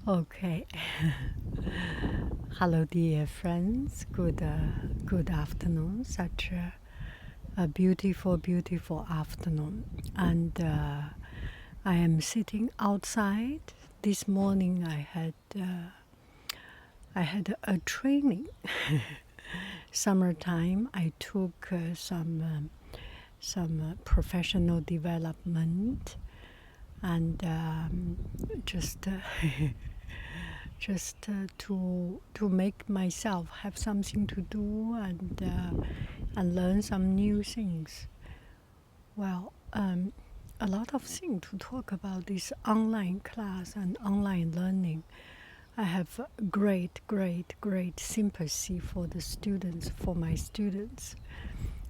Okay. Hello, dear friends. Good afternoon. Such a beautiful, beautiful afternoon. And I am sitting outside. This morning I had a training. Summertime. I took some professional development and just to make myself have something to do and learn some new things. Well, a lot of things to talk about this online class and online learning. I have great sympathy for the students, for my students.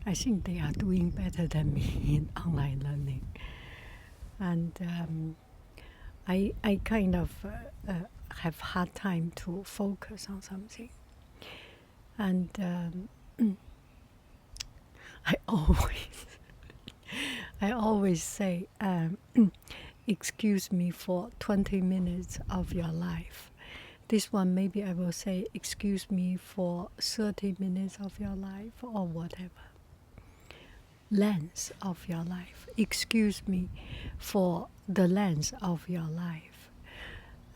I think they are doing better than me in online learning. And I kind of have hard time to focus on something. And I always I always say, excuse me for 20 minutes of your life. This one maybe I will say, excuse me for 30 minutes of your life or whatever. Length of your life. Excuse me for the length of your life.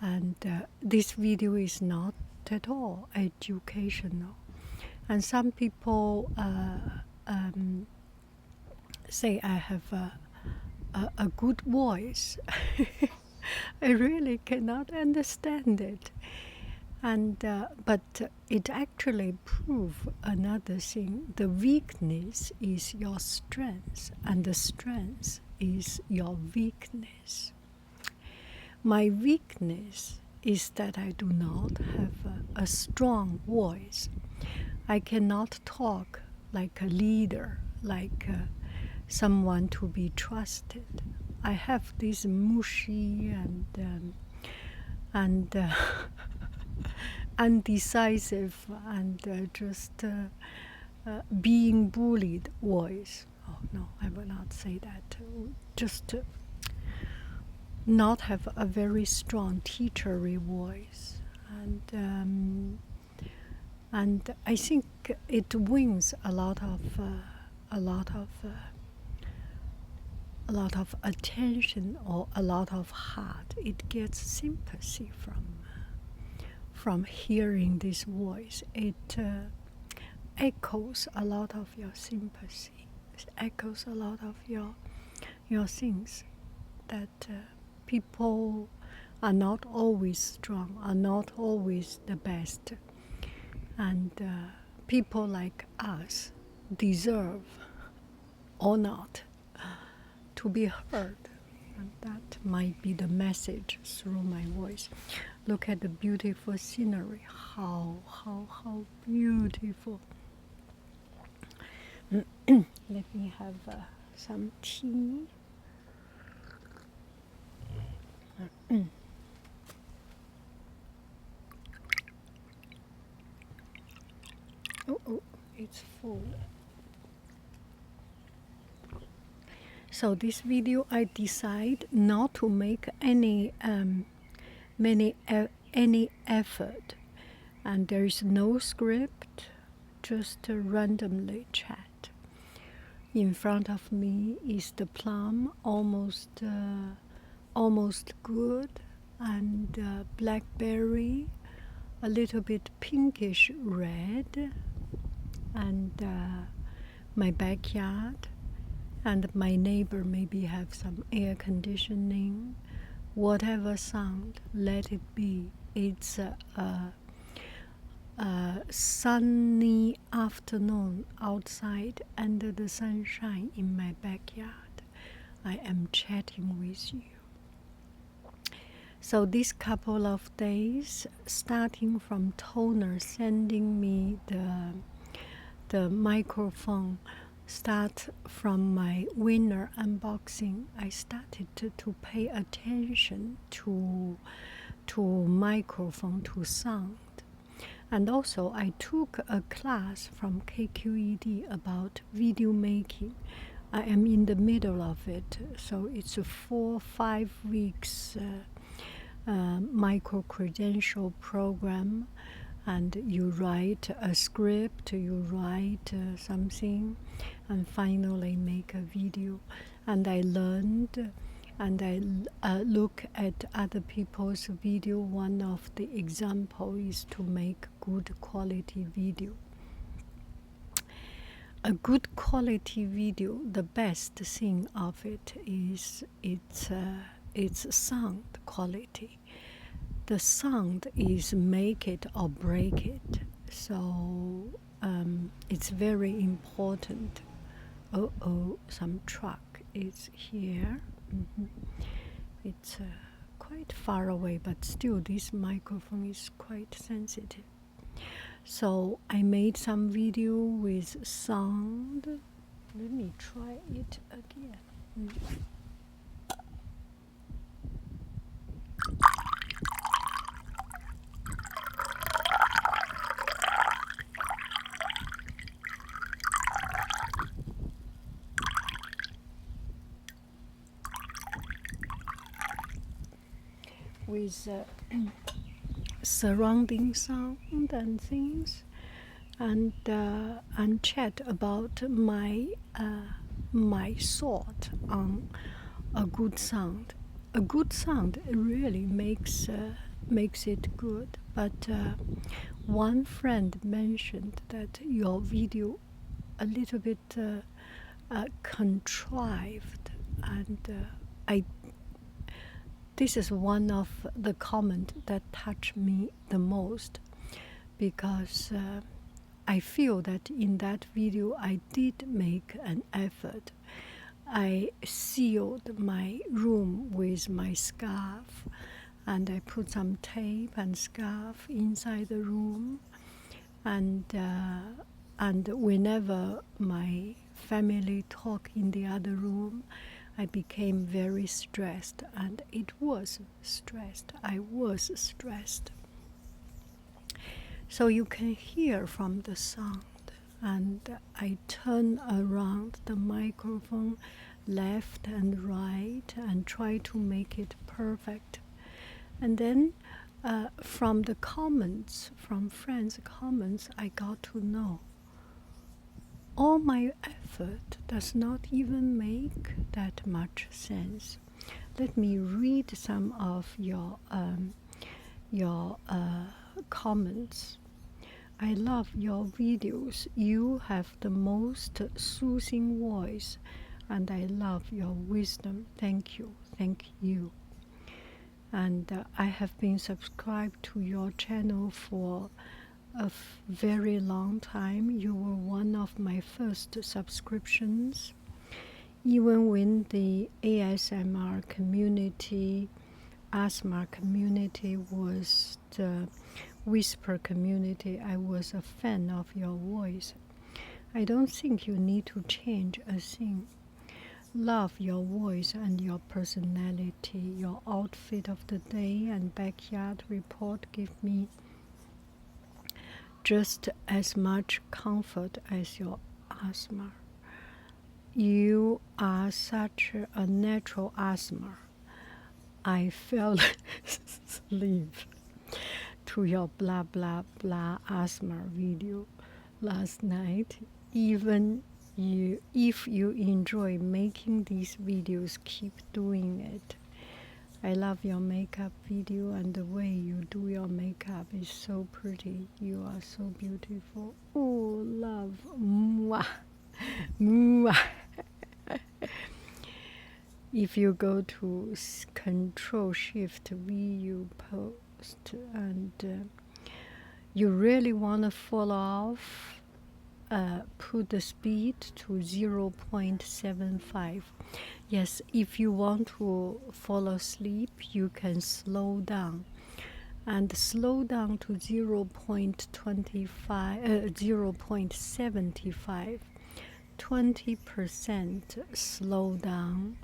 And this video is not at all educational. And some people say I have a good voice. I really cannot understand it. And but it actually proves another thing. The weakness is your strength, and the strength is your weakness. My weakness is that I do not have a strong voice. I cannot talk like a leader, like someone to be trusted. I have this mushy and undecisive and just being bullied voice. Oh no, I will not say that. Just not have a very strong teachery voice, and I think it wins a lot of attention or a lot of heart. It gets sympathy from hearing this voice. It echoes a lot of your sympathy. It echoes a lot of your things that people are not always strong, are not always the best, and people like us deserve or not to be heard. And that might be the message through my voice. Look at the beautiful scenery. How beautiful. Let me have some tea. Oh, it's full. So this video I decide not to make any effort, and there is no script, just randomly chat. In front of me is the plum, almost good, and blackberry, a little bit pinkish red, and my backyard. And my neighbor maybe have some air conditioning. Whatever sound, let it be. It's a sunny afternoon outside under the sunshine in my backyard. I am chatting with you. So this couple of days, starting from Toner sending me the microphone, start from my winner unboxing, I started to pay attention to microphone, to sound. And also I took a class from KQED about video making. I am in the middle of it, so it's a 4-5 weeks micro-credential program, and you write a script, you write something, and finally make a video. And I learned, and I look at other people's video. One of the example is to make good quality video. A good quality video, the best thing of it is its sound quality. The sound is make it or break it. So it's very important. Some truck is here. It's quite far away, but still this microphone is quite sensitive. So I made some video with sound. Let me try it again. With surrounding sound and things, and chat about my thought on a good sound. A good sound really makes it good. But one friend mentioned that your video a little bit contrived, and this is one of the comments that touched me the most, because I feel that in that video I did make an effort. I sealed my room with my scarf, and I put some tape and scarf inside the room, and whenever my family talk in the other room, I became very stressed, and it was stressed. I was stressed. So you can hear from the sound, and I turn around the microphone left and right and try to make it perfect. And then from the comments, from friends' comments, I got to know all my effort does not even make that much sense. Let me read some of your comments. I love your videos. You have the most soothing voice, and I love your wisdom. Thank you. Thank you. And I have been subscribed to your channel for a very long time. You were one of my first subscriptions. Even when the ASMR community, asthma community was the whisper community, I was a fan of your voice. I don't think you need to change a thing. Love your voice and your personality. Your outfit of the day and backyard report give me just as much comfort as your asthma. You are such a natural asthma. I fell asleep to your blah blah blah asthma video last night. Even if you enjoy making these videos, keep doing it. I love your makeup video, and the way you do your makeup is so pretty. You are so beautiful. Oh, love. Mwah. Mwah. If you go to Control-Shift-V, you post, and you really want to fall off, put the speed to 0.75. Yes, if you want to fall asleep, you can slow down. And slow down to 0.75, 20% slow down.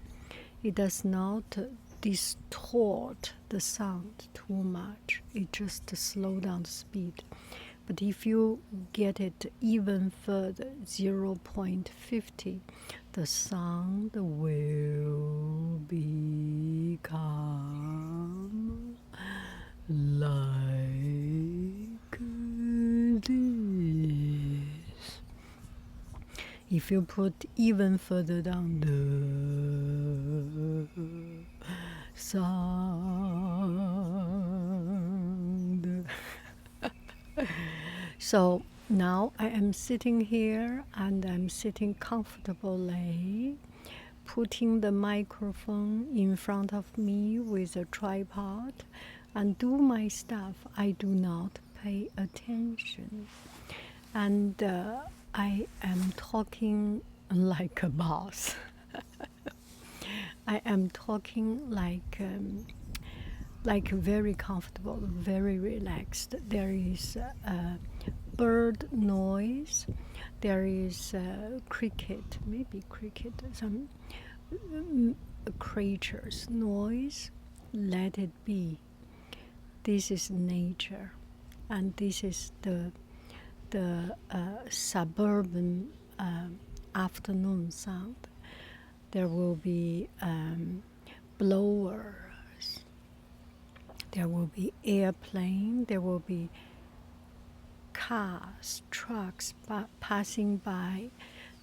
It does not distort the sound too much. It just slow down the speed. But if you get it even further, 0.50, the sound will become like this. If you put even further down, the sound. So now I am sitting here and I'm sitting comfortably, putting the microphone in front of me with a tripod and do my stuff. I do not pay attention. And I am talking like a boss. I am talking like very comfortable, very relaxed. There is bird noise. There is cricket, maybe cricket, some creatures noise. Let it be. This is nature, and this is the suburban afternoon sound. There will be blowers. There will be airplane. There will be cars, trucks passing by.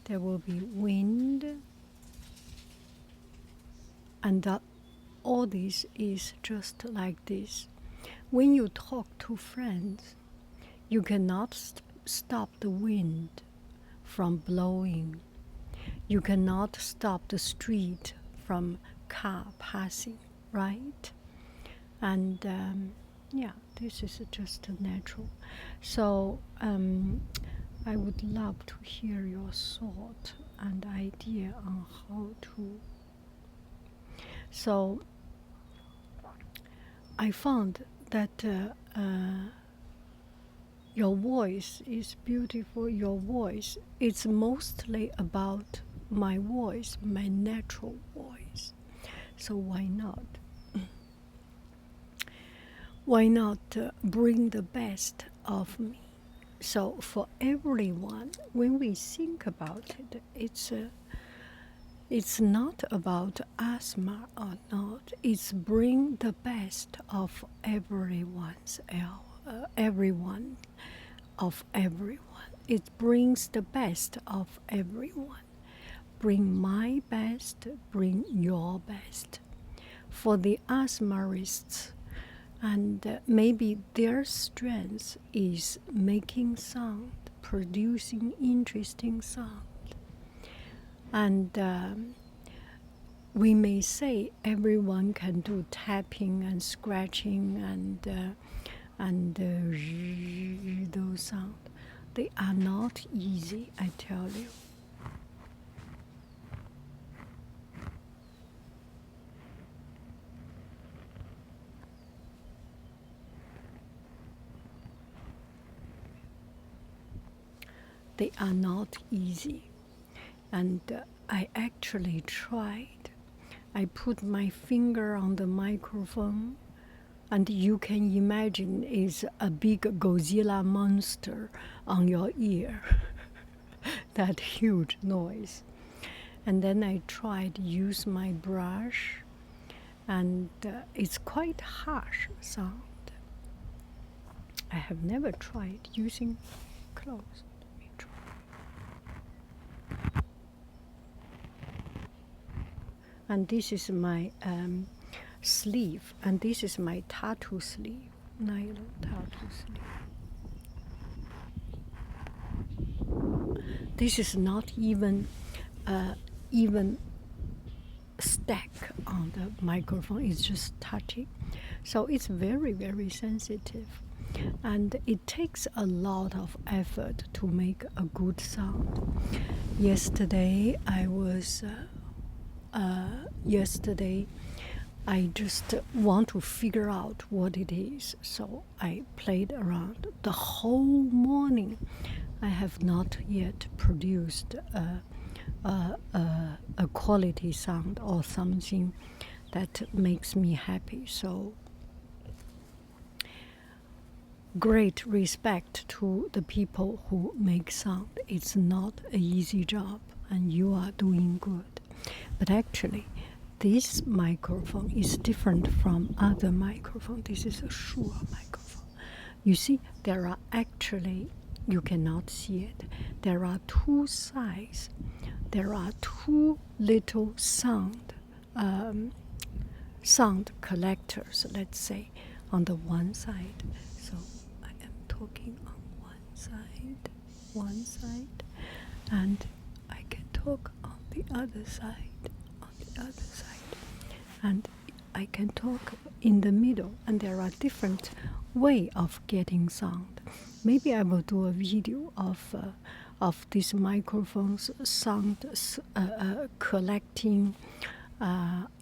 There will be wind. And all this is just like this. When you talk to friends, you cannot stop the wind from blowing. You cannot stop the street from car passing, right? And yeah, this is just natural. So I would love to hear your thought and idea on how to. So I found that your voice is beautiful. Your voice, it's mostly about my voice, my natural voice. So why not? Why not bring the best of me? So for everyone, when we think about it, it's not about asthma or not. It's bring the best of everyone. It brings the best of everyone. Bring my best, bring your best. For the asthmatists, and maybe their strength is making sound, producing interesting sound. And we may say everyone can do tapping and scratching and those sounds. They are not easy, I tell you. They are not easy. And I actually tried. I put my finger on the microphone, and you can imagine it's a big Godzilla monster on your ear. That huge noise. And then I tried to use my brush, and it's quite harsh sound. I have never tried using clothes. And this is my sleeve, and this is my tattoo sleeve, nylon tattoo sleeve. This is not even stack on the microphone, it's just touching. So it's very, very sensitive. And it takes a lot of effort to make a good sound. Yesterday I just want to figure out what it is, so I played around the whole morning. I have not yet produced a quality sound or something that makes me happy. So great respect to the people who make sound. It's not an easy job, and you are doing good. But actually, this microphone is different from other microphones. This is a Shure microphone. You see, there are actually, you cannot see it, there are two sides. There are two little sound collectors, let's say, on the one side. So I am talking on one side, and I can talk on the other side, and I can talk in the middle, and there are different way of getting sound. Maybe I will do a video of these microphones sound collecting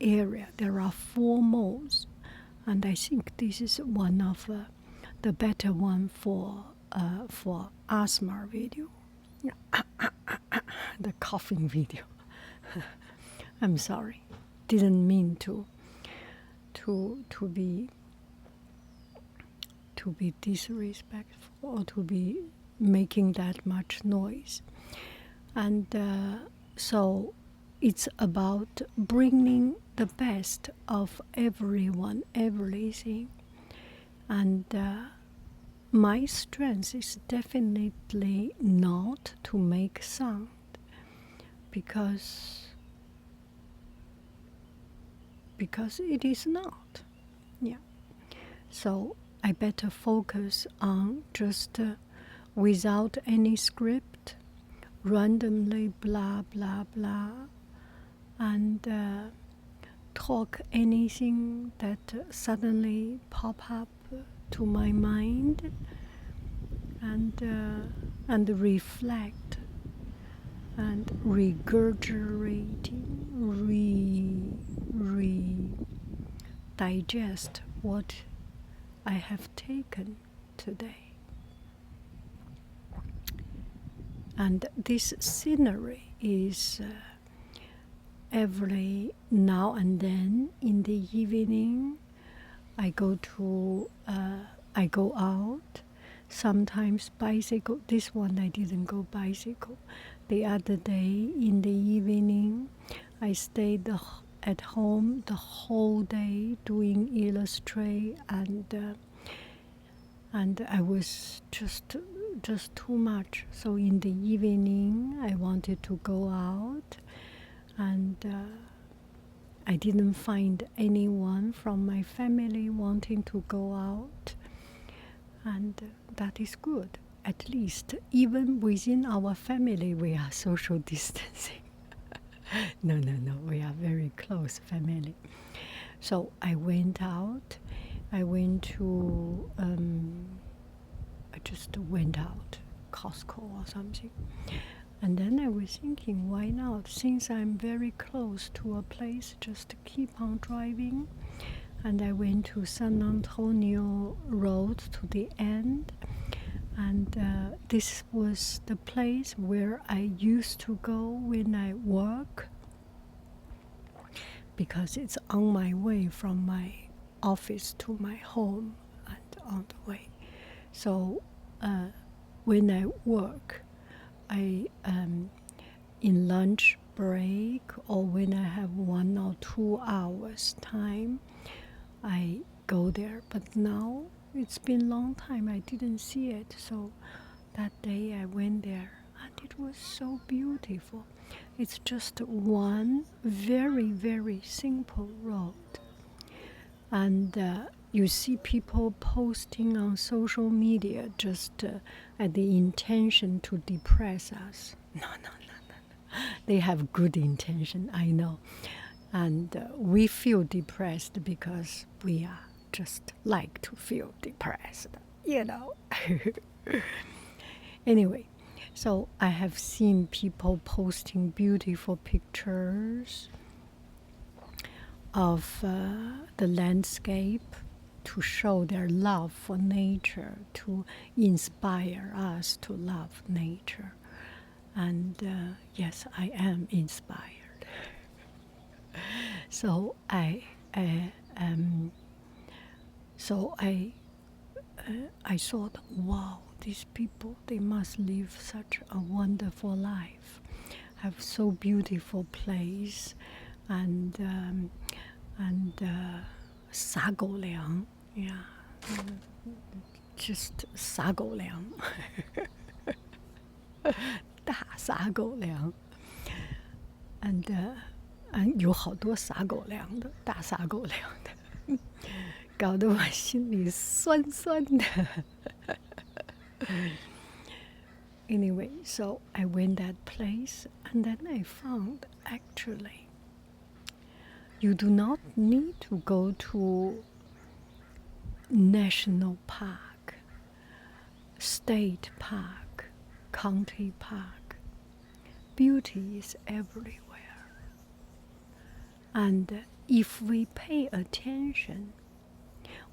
area. There are 4 modes, and I think this is one of the better one for asthma video, the coughing video. I'm sorry, didn't mean to be disrespectful or to be making that much noise. And so it's about bringing the best of everyone, everything. And my strength is definitely not to make sound, because it is not. Yeah. So I better focus on just without any script, randomly blah blah blah, and talk anything that suddenly pop up to my mind, and reflect and regurgitating, digest what I have taken today. And this scenery is every now and then in the evening. I go out. Sometimes bicycle. This one I didn't go bicycle. The other day in the evening, I stayed at home the whole day doing illustrate, and I was just too much. So in the evening, I wanted to go out, and I didn't find anyone from my family wanting to go out, and that is good. At least, even within our family, we are social distancing. No, we are very close family. So I went out. I just went out, Costco or something. And then I was thinking, why not? Since I'm very close to a place, just keep on driving. And I went to San Antonio Road to the end. And this was the place where I used to go when I work, because it's on my way from my office to my home and on the way. So when I work, I in lunch break, or when I have 1 or 2 hours time, I go there. But now it's been a long time I didn't see it, so that day I went there, and it was so beautiful. It's just one very, very simple road, and you see people posting on social media just at the intention to depress us. No. They have good intention, I know. And we feel depressed because we are just like to feel depressed, you know. Anyway, so I have seen people posting beautiful pictures of the landscape to show their love for nature, to inspire us to love nature. And yes, I am inspired. So I I thought, wow, these people, they must live such a wonderful life, have so beautiful place, and 撒狗粮, yeah, just 撒狗粮，大撒狗粮，and 有好多撒狗粮的，大撒狗粮的，搞得我心里酸酸的。Anyway, so I went that place, and then I found actually you do not need to go to national park, state park, county park. Beauty is everywhere. And if we pay attention,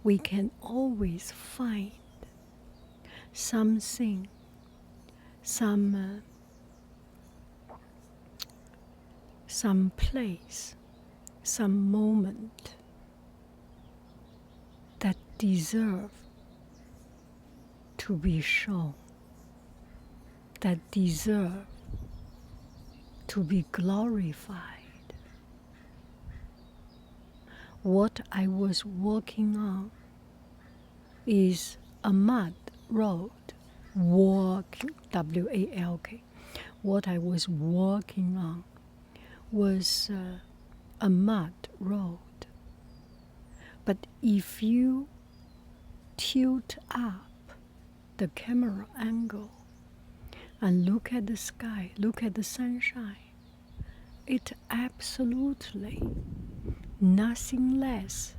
we can always find something, some place, some moment that deserve to be shown, that deserve to be glorified. What I was walking on is a mud road, walking, W-A-L-K. What I was walking on was a mud road. But if you tilt up the camera angle and look at the sky, look at the sunshine, it absolutely nothing less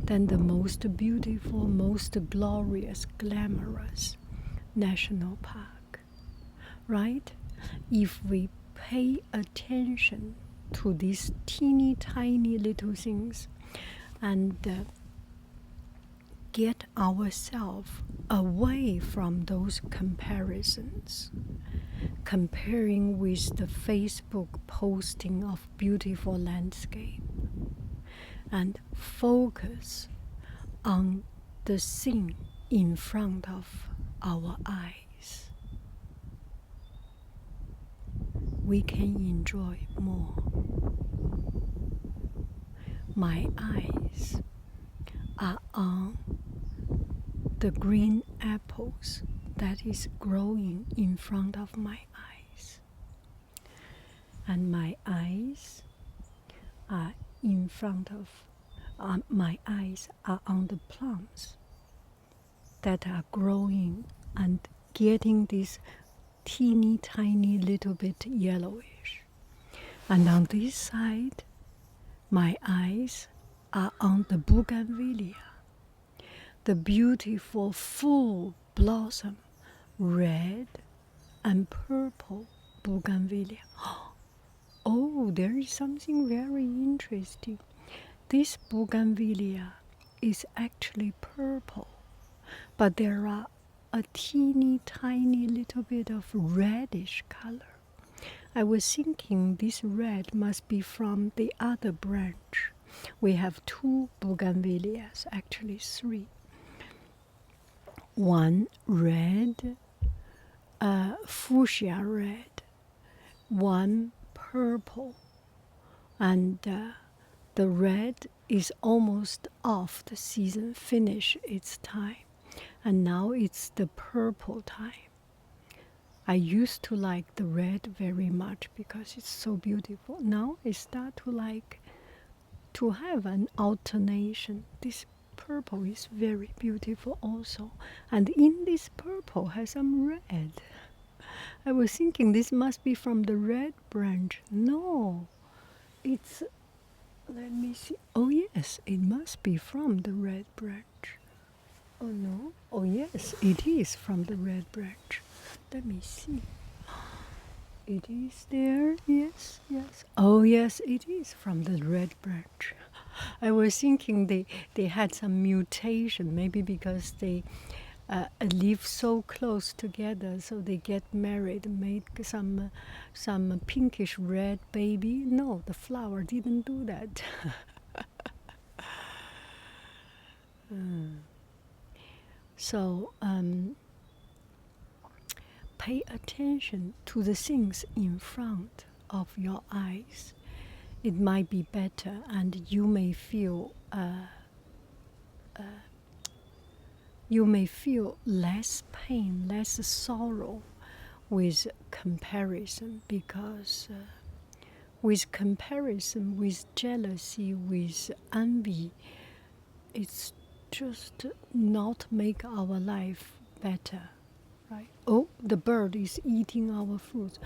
than the most beautiful, most glorious, glamorous national park, right? If we pay attention to these teeny tiny little things and get ourselves away from those comparisons, comparing with the Facebook posting of beautiful landscape, and focus on the thing in front of our eyes, we can enjoy more. My eyes are on the green apples that is growing in front of my eyes. And my eyes are in front of, my eyes are on the plants that are growing and getting this teeny tiny little bit yellowish. And on this side, my eyes are on the bougainvillea, the beautiful full blossom, red and purple bougainvillea. Oh, there is something very interesting. This bougainvillea is actually purple, but there are a teeny tiny little bit of reddish color. I was thinking this red must be from the other branch. We have two bougainvilleas, actually three. One red, fuchsia red, one purple, and the red is almost off the season, finish its time, and now it's the purple time. I used to like the red very much because it's so beautiful. Now I start to like to have an alternation. This purple is very beautiful also, and in this purple has some red. I was thinking this must be from the red branch. No, it's, let me see. Oh yes, it must be from the red branch. Oh no, oh yes, it is from the red branch. Let me see. It is there, yes, yes. Oh yes, it is from the red branch. I was thinking they had some mutation, maybe because they live so close together, so they get married, made some pinkish red baby. No, the flower didn't do that. So pay attention to the things in front of your eyes. It might be better, and you may feel less pain, less sorrow with comparison, because with comparison, with jealousy, with envy, it's just not make our life better, right? Oh, the bird is eating our fruits.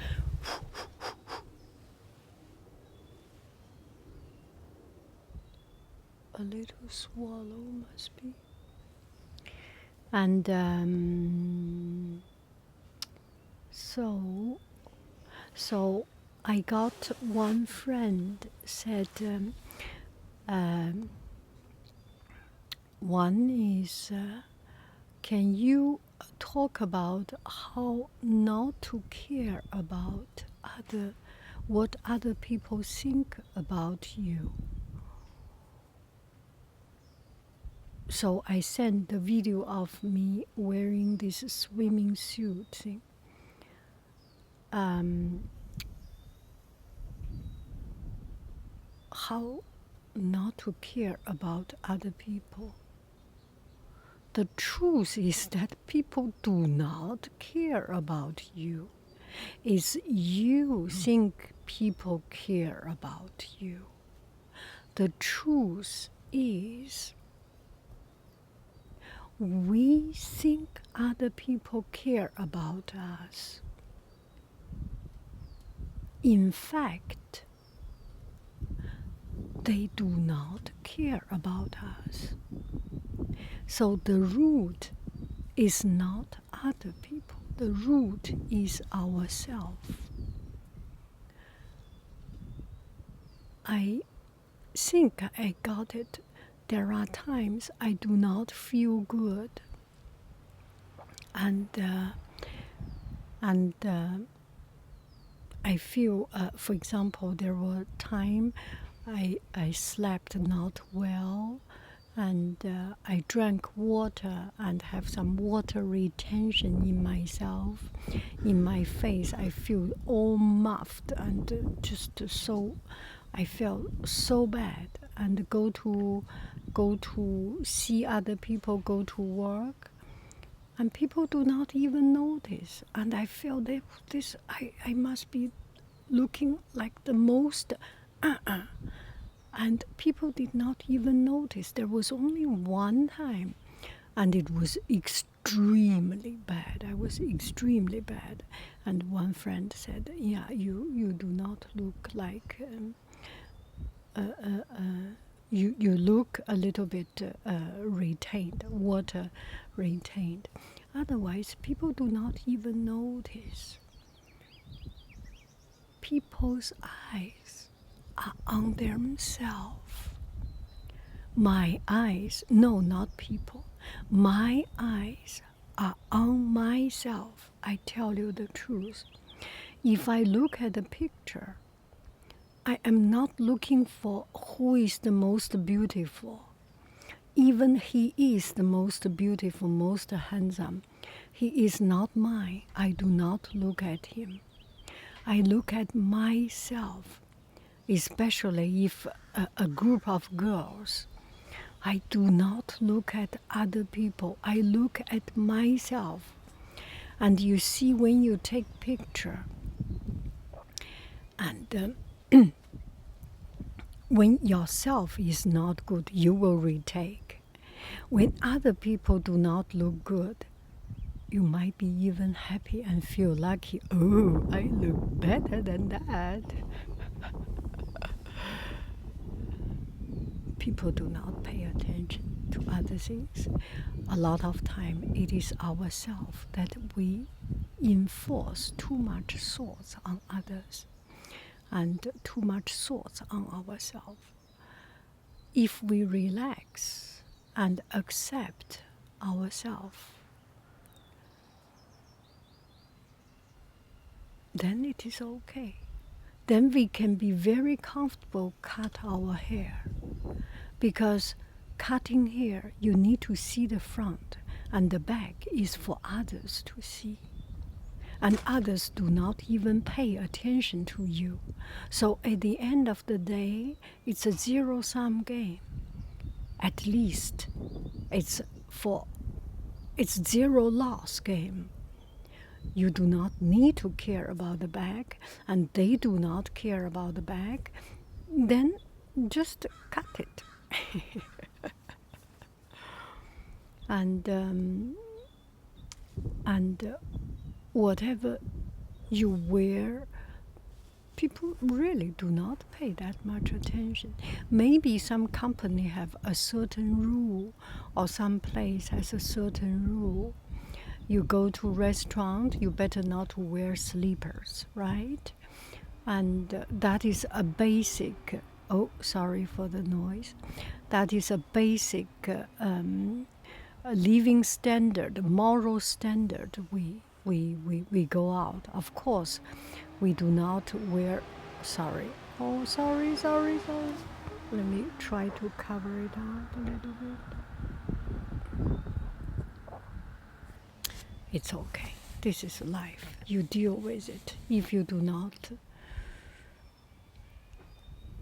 A little swallow must be. And so I got one friend said, one is, can you talk about how not to care about what other people think about you? So I sent the video of me wearing this swimming suit thing. How not to care about other people. The truth is that people do not care about you. It's you think people care about you. The truth is we think other people care about us. In fact, they do not care about us. So the root is not other people. The root is ourselves. I think I got it. There are times I do not feel good. And I feel, for example, there were times I slept not well, and I drank water and have some water retention in myself, in my face. I feel all muffed and just so, I felt so bad. And go to see other people, go to work, and people do not even notice. And I feel that I must be looking like the most and people did not even notice. There was only one time, and it was extremely bad. I was extremely bad. And one friend said, yeah, you do not look like, you look a little bit retained, water retained. Otherwise, people do not even notice. People's eyes are on themselves. My eyes, no, not people. My eyes are on myself. I tell you the truth. If I look at a picture, I am not looking for who is the most beautiful. Even he is the most beautiful, most handsome. He is not mine. I do not look at him. I look at myself. Especially if a group of girls, I do not look at other people. I look at myself. And you see, when you take picture, and when yourself is not good, you will retake. When other people do not look good, you might be even happy and feel lucky. Oh, I look better than that. People do not pay attention to other things. A lot of time it is ourselves that we enforce too much thoughts on others and too much thoughts on ourselves. If we relax and accept ourselves, then it is okay. Then we can be very comfortable cut our hair. Because cutting hair, you need to see the front. and the bag is for others to see. And others do not even pay attention to you. So at the end of the day, it's a zero-sum game. At least it's zero-loss game. You do not need to care about the bag, and they do not care about the bag. Then just cut it. and whatever you wear, people really do not pay that much attention. Maybe some company have a certain rule, or some place has a certain rule. You go to restaurant, you better not wear slippers, right? And that is a basic, oh, sorry for the noise. That is a basic living standard, moral standard we go out. Of course, we do not wear, sorry. Oh, sorry. Let me try to cover it up a little bit. It's okay. This is life. You deal with it. If you do not,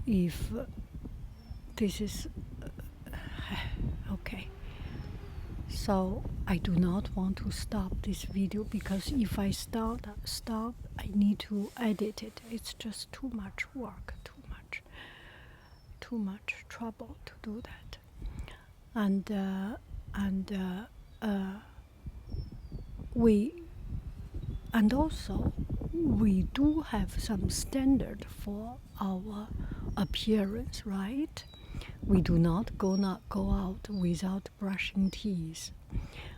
if this is okay. So I do not want to stop this video, because if I stop, I need to edit it. It's just too much work, too much trouble to do that. And also we do have some standard for our appearance, right? We do not go out without brushing teeth.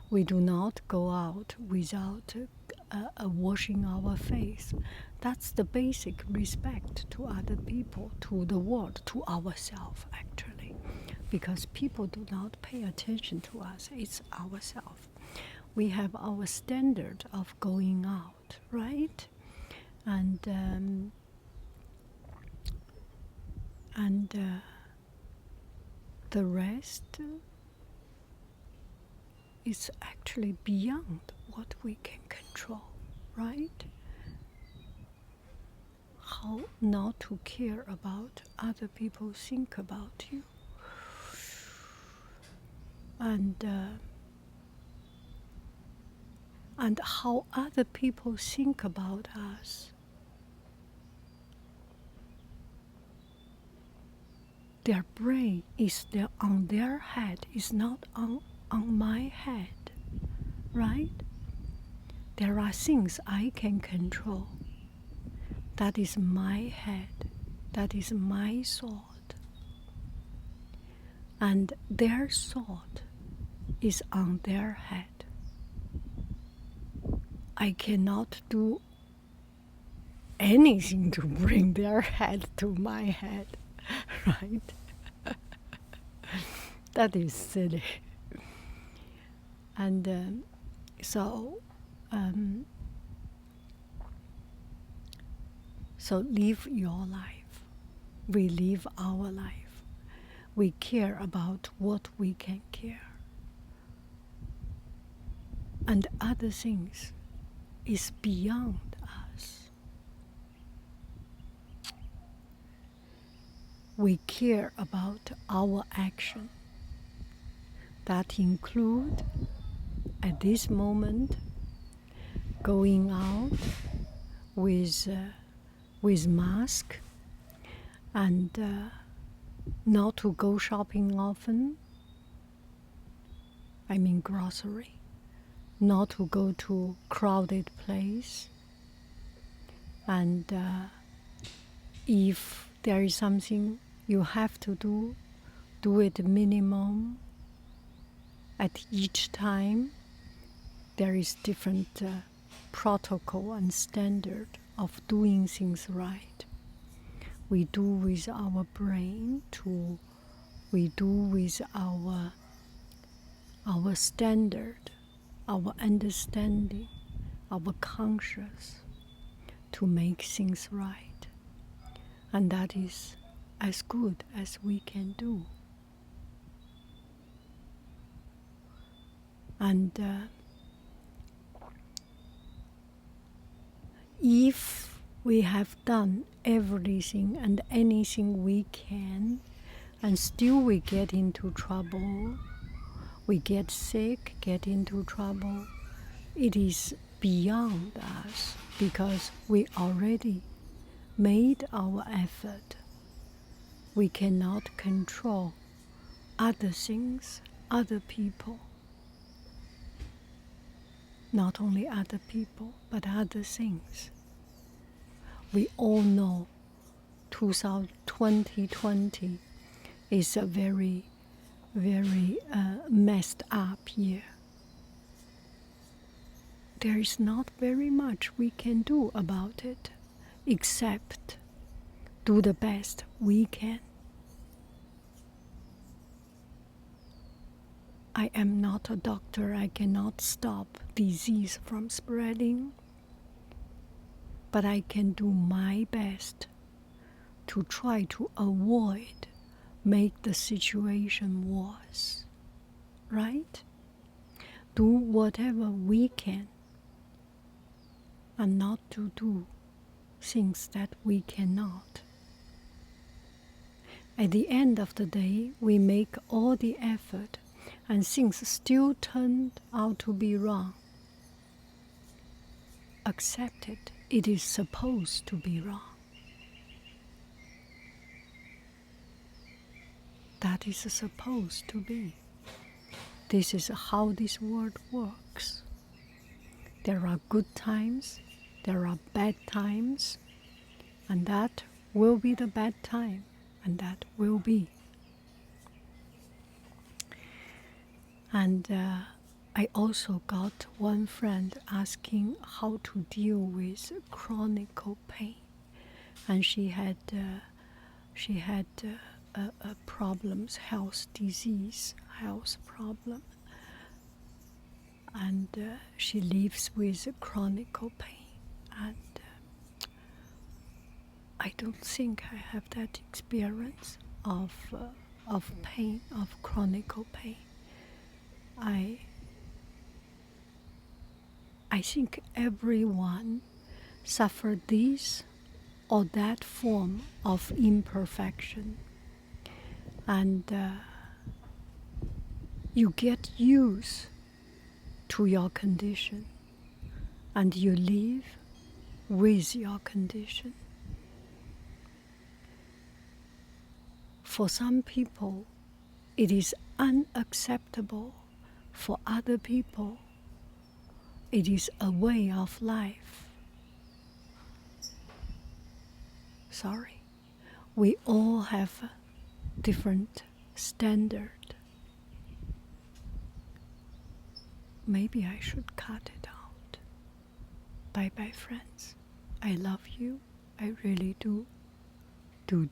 We do not go out without washing our face. That's the basic respect to other people, to the world, to ourselves, actually. Because people do not pay attention to us. It's ourselves. We have our standard of going out, right? And the rest is actually beyond what we can control, right? How not to care about other people think about you. And how other people think about us. Their brain is on their head, is not on my head, right? There are things I can control. That is my head. That is my thought. And their thought is on their head. I cannot do anything to bring their head to my head, right? That is silly. And so live your life. We live our life. We care about what we can care. And other things is beyond us. We care about our action. That include, at this moment, going out with mask, and not to go shopping often. I mean grocery. Not to go to crowded place. And if there is something you have to do it minimum. At each time, there is different protocol and standard of doing things right. We do with our brain, we do with our standard, our understanding, our conscious, to make things right. And that is as good as we can do. And if we have done everything and anything we can, and still we get into trouble, we get sick, get into trouble, it is beyond us because we already made our effort. We cannot control other things, other people. Not only other people, but other things. We all know 2020 is a very, very messed up year. There is not very much we can do about it, except do the best we can. I am not a doctor. I cannot stop disease from spreading. But I can do my best to try to avoid make the situation worse. Right? Do whatever we can and not to do things that we cannot. At the end of the day, we make all the effort and things still turned out to be wrong. Accept it. It is supposed to be wrong. That is supposed to be. This is how this world works. There are good times, there are bad times, and that will be the bad time, and that will be. And I also got one friend asking how to deal with chronic pain, and she had problems, health problem, and she lives with chronic pain, and I don't think I have that experience of pain, of chronic pain. I think everyone suffered this or that form of imperfection, and you get used to your condition and you live with your condition. For some people, it is unacceptable. For other people, it is a way of life. Sorry. We all have a different standard. Maybe I should cut it out. Bye-bye, friends. I love you. I really do. Do.